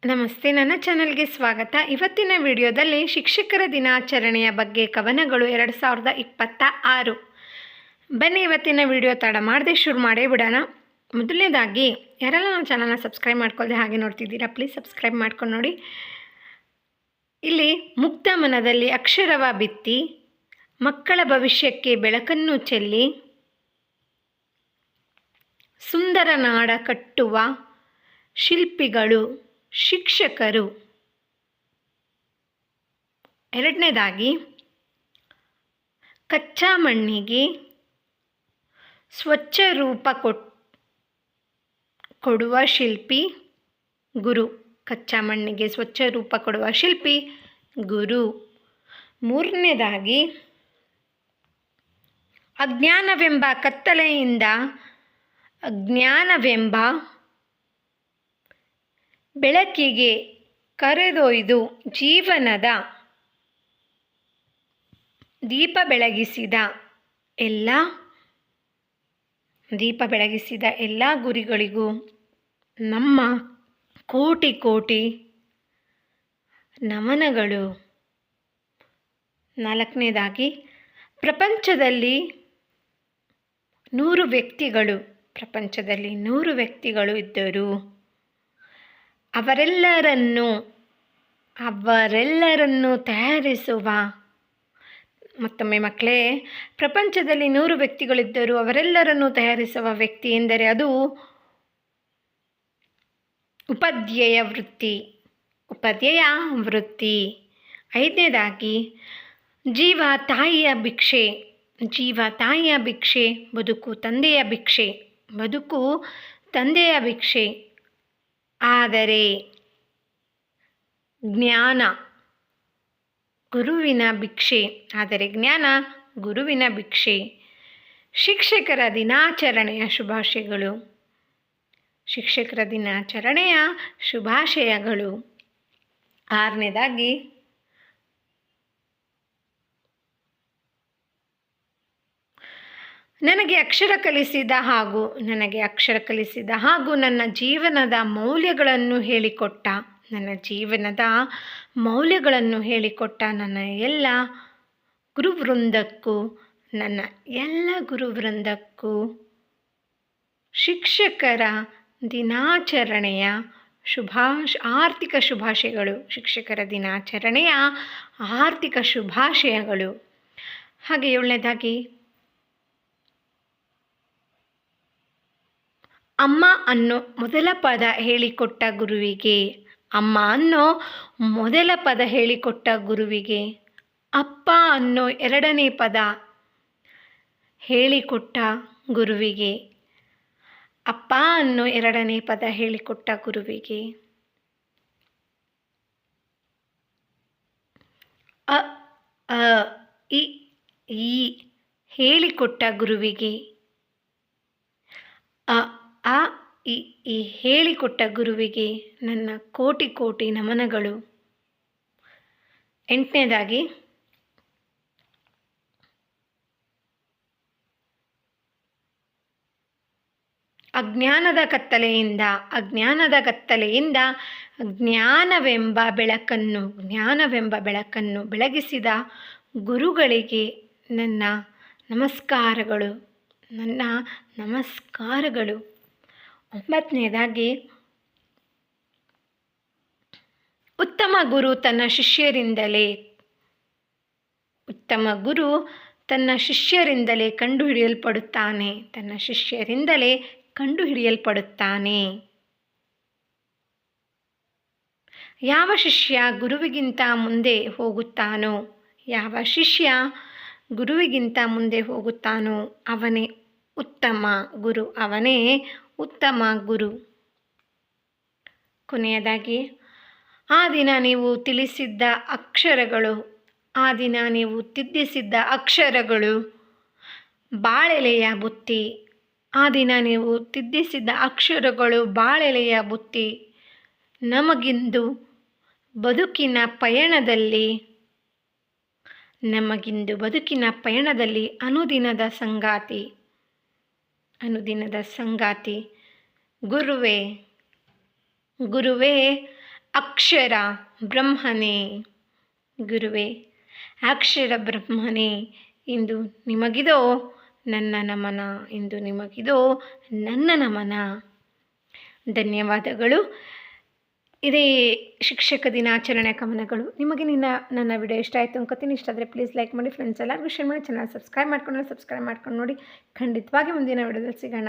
ನಮಸ್ತೆ, ನನ್ನ ಚಾನಲ್ಗೆ ಸ್ವಾಗತ. ಇವತ್ತಿನ ವಿಡಿಯೋದಲ್ಲಿ ಶಿಕ್ಷಕರ ದಿನಾಚರಣೆಯ ಬಗ್ಗೆ ಕವನಗಳು 2026. ಬನ್ನಿ ಇವತ್ತಿನ ವಿಡಿಯೋ ತಡ ಮಾಡದೆ ಶುರು ಮಾಡೇ ಬಿಡೋಣ. ಮೊದಲನೇದಾಗಿ ಯಾರೆಲ್ಲ ನನ್ನ ಚಾನಲ್ನ ಸಬ್ಸ್ಕ್ರೈಬ್ ಮಾಡ್ಕೊಳ್ಳದೆ ಹಾಗೆ ನೋಡ್ತಿದ್ದೀರಾ, ಪ್ಲೀಸ್ ಸಬ್ಸ್ಕ್ರೈಬ್ ಮಾಡ್ಕೊಂಡು ನೋಡಿ. ಇಲ್ಲಿ ಮುಕ್ತ ಮನದಲ್ಲಿ ಅಕ್ಷರವ ಬಿತ್ತಿ ಮಕ್ಕಳ ಭವಿಷ್ಯಕ್ಕೆ ಬೆಳಕನ್ನು ಚೆಲ್ಲಿ ಸುಂದರ ನಾಡ ಕಟ್ಟುವ ಶಿಲ್ಪಿಗಳು ಶಿಕ್ಷಕರು. ಎರಡನೇದಾಗಿ ಕಚ್ಚಾ ಮಣ್ಣಿಗೆ ಸ್ವಚ್ಛ ರೂಪ ಕೊಡುವ ಶಿಲ್ಪಿ ಗುರು. ಕಚ್ಚಾ ಮಣ್ಣಿಗೆ ಸ್ವಚ್ಛ ರೂಪ ಕೊಡುವ ಶಿಲ್ಪಿ ಗುರು. ಮೂರನೇದಾಗಿ ಅಜ್ಞಾನವೆಂಬ ಕತ್ತಲೆಯಿಂದ ಜ್ಞಾನವೆಂಬ ಬೆಳಕಿಗೆ ಕರೆದೊಯ್ದು ಜೀವನದ ದೀಪ ಬೆಳಗಿಸಿದ ಎಲ್ಲ ಗುರಿಗಳಿಗೂ ನಮ್ಮ ಕೋಟಿ ಕೋಟಿ ನಮನಗಳು. ನಾಲ್ಕನೇದಾಗಿ ಪ್ರಪಂಚದಲ್ಲಿ 100 ವ್ಯಕ್ತಿಗಳು ಇದ್ದರು. ಅವರೆಲ್ಲರನ್ನು ತಯಾರಿಸುವ, ಮತ್ತೊಮ್ಮೆ ಮಕ್ಕಳೇ, ಪ್ರಪಂಚದಲ್ಲಿ 100 ವ್ಯಕ್ತಿಗಳಿದ್ದರು, ಅವರೆಲ್ಲರನ್ನು ತಯಾರಿಸುವ ವ್ಯಕ್ತಿ ಎಂದರೆ ಅದು ಉಪಾಧ್ಯಾಯ ವೃತ್ತಿ. ಐದನೇದಾಗಿ ಜೀವ ತಾಯಿಯ ಭಿಕ್ಷೆ, ಬದುಕು ತಂದೆಯ ಭಿಕ್ಷೆ. ಆದರೆ ಜ್ಞಾನ ಗುರುವಿನ ಭಿಕ್ಷೆ. ಶಿಕ್ಷಕರ ದಿನಾಚರಣೆಯ ಶುಭಾಶಯಗಳು. ಆರನೇದಾಗಿ ನನಗೆ ಅಕ್ಷರ ಕಲಿಸಿದ ಹಾಗೂ ನನ್ನ ಜೀವನದ ಮೌಲ್ಯಗಳನ್ನು ಹೇಳಿಕೊಟ್ಟ ನನ್ನ ಎಲ್ಲ ಗುರುವೃಂದಕ್ಕೂ ಶಿಕ್ಷಕರ ದಿನಾಚರಣೆಯ ಆರ್ಥಿಕ ಶುಭಾಶಯಗಳು. ಹಾಗೆ ಏಳನೇದಾಗಿ ಅಮ್ಮ ಅನ್ನೋ ಮೊದಲ ಪದ ಹೇಳಿಕೊಟ್ಟ ಗುರುವಿಗೆ, ಅಪ್ಪ ಅನ್ನೋ ಎರಡನೇ ಪದ ಹೇಳಿಕೊಟ್ಟ ಗುರುವಿಗೆ, ಅ ಇ ಈ ಹೇಳಿಕೊಟ್ಟ ಗುರುವಿಗೆ, ಹೇಳಿಕೊಟ್ಟ ಗುರುವಿಗೆ ನನ್ನ ಕೋಟಿ ಕೋಟಿ ನಮನಗಳು. ಎಂಟನೇದಾಗಿ ಅಜ್ಞಾನದ ಕತ್ತಲೆಯಿಂದ ಜ್ಞಾನವೆಂಬ ಬೆಳಕನ್ನು ಬೆಳಗಿಸಿದ ಗುರುಗಳಿಗೆ ನನ್ನ ನಮಸ್ಕಾರಗಳು. ಒಂಬತ್ತನೇದಾಗಿ ಉತ್ತಮ ಗುರು ತನ್ನ ಶಿಷ್ಯರಿಂದಲೇ ಕಂಡುಹಿಡಿಯಲ್ಪಡುತ್ತಾನೆ. ಯಾವ ಶಿಷ್ಯ ಗುರುವಿಗಿಂತ ಮುಂದೆ ಹೋಗುತ್ತಾನೋ ಅವನೇ ಉತ್ತಮ ಗುರು. ಕೊನೆಯದಾಗಿ ಆ ದಿನ ನೀವು ತಿದ್ದಿಸಿದ್ದ ಅಕ್ಷರಗಳು ಬಾಳೆಲೆಯ ಬುತ್ತಿ. ನಮಗಿಂದು ಬದುಕಿನ ಪಯಣದಲ್ಲಿ ಅನುದಿನದ ಸಂಗಾತಿ. ಗುರುವೇ ಅಕ್ಷರ ಬ್ರಹ್ಮನೇ ಗುರುವೇ, ಅಕ್ಷರ ಬ್ರಹ್ಮನೇ, ಇಂದು ನಿಮಗಿದೋ ನನ್ನ ನಮನ, ಇಂದು ನಿಮಗಿದೋ ನನ್ನ ನಮನ. ಧನ್ಯವಾದಗಳು. ಇದೇ ಶಿಕ್ಷಕ ದಿನಾಚರಣೆ ಕವನಗಳು. ನಿಮಗೆ ನನ್ನ ವಿಡಿಯೋ ಇಷ್ಟ ಆಯಿತು ಅನ್ಕೋತೀನಿ. ಇಷ್ಟ ಆದರೆ ಪ್ಲೀಸ್ ಲೈಕ್ ಮಾಡಿ, ಫ್ರೆಂಡ್ಸ್ ಎಲ್ಲರಿಗೂ ಶೇರ್ ಮಾಡಿ, ಚಾನಲ್ ಸಬ್ಸ್ಕ್ರೈಬ್ ಮಾಡ್ಕೊಂಡು ನೋಡಿ. ಖಂಡಿತವಾಗಿ ಮುಂದಿನ ವಿಡಿಯೋದಲ್ಲಿ ಸಿಗೋಣ.